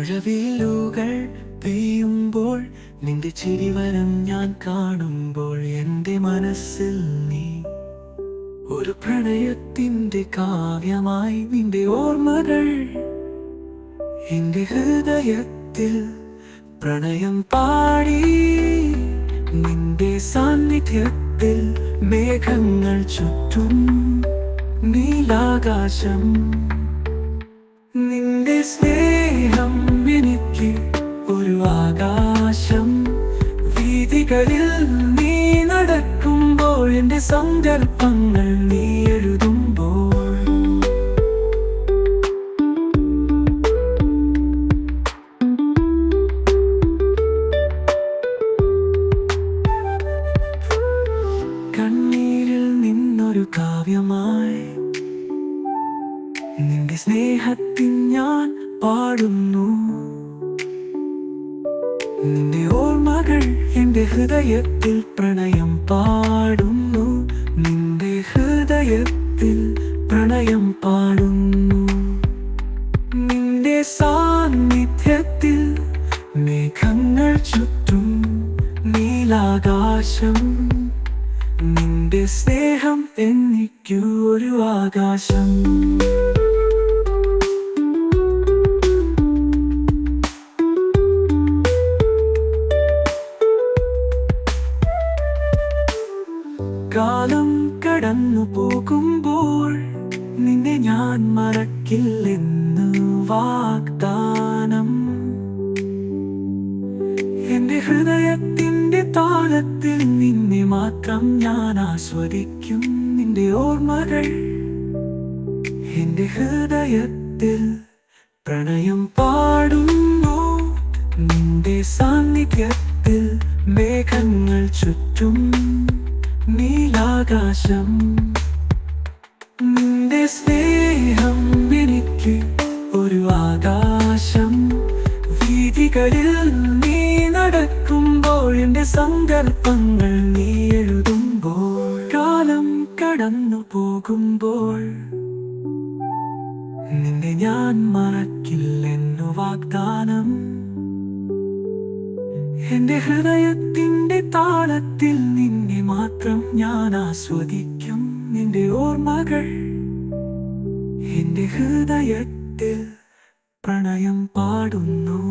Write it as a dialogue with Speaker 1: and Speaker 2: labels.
Speaker 1: മഴവില്ലുകൾ പെയ്യുമ്പോൾ നിന്റെ ചിരിവരം ഞാൻ കാണുമ്പോൾ എൻ്റെ മനസ്സിൽ നീ ഒരു പ്രണയത്തിൻ്റെ കാവ്യമായി. നിന്റെ ഓർമ്മകൾ എൻ്റെ ഹൃദയത്തിൽ പ്രണയം പാടി. നിന്റെ സാന്നിധ്യത്തിൽ മേഘങ്ങൾ ചുറ്റും നീലാകാശം. നിന്റെ സ്നേഹം എനിക്ക് ഒരു ആകാശം. വീഥികളിൽ നീ നടക്കുമ്പോൾ എൻ്റെ സങ്കൽപ്പങ്ങൾ നീ എഴുതുമ്പോൾ കണ്ണീരിൽ നിന്നൊരു കാവ്യമായി നിന്റെ സ്നേഹത്തിൽ ഞാൻ പാടുന്നു. നിന്റെ ഓർമ്മകൾ എൻ്റെ ഹൃദയത്തിൽ പ്രണയം പാടുന്നു. നിന്റെ ഹൃദയത്തിൽ പ്രണയം പാടുന്നു. നിന്റെ സാന്നിധ്യത്തിൽ മേഘങ്ങൾ ചുറ്റും നീലാകാശം. നിന്റെ സ്നേഹം എനിക്കു ഒരു ആകാശം. കാലം കടന്നു പോകുമ്പോൾ നിന്നെ ഞാൻ മറക്കില്ലെന്ന് വാഗ്ദാനം. എൻ്റെ ഹൃദയത്തിൻ്റെ താളത്തിൽ നിന്നെ മാത്രം ഞാൻ ആസ്വദിക്കും. നിന്റെ ഓർമ്മകൾ എൻ്റെ ഹൃദയത്തിൽ പ്രണയം പാടുന്നു. നിന്റെ സാന്നിധ്യത്തിൽ മേഘങ്ങൾ ചുറ്റും നീലാകാശം. നിന്റെ സ്നേഹം എനിക്ക് ഒരു ആകാശം. വീഥികളിൽ നീ നടക്കുമ്പോൾ എൻ്റെ സങ്കൽപ്പങ്ങൾ നീ എഴുതുമ്പോൾ കാലം കടന്നു പോകുമ്പോൾ നിന്നെ ഞാൻ മറക്കില്ലെന്നു വാഗ്ദാനം. എൻ്റെ ഹൃദയത്തിൻ്റെ താളത്തിൽ നിന്നെ മാത്രം ഞാൻ ആസ്വദിക്കും. നിന്റെ ഓർമ്മകൾ എൻ്റെ ഹൃദയത്തിൽ പ്രണയം പാടുന്നു.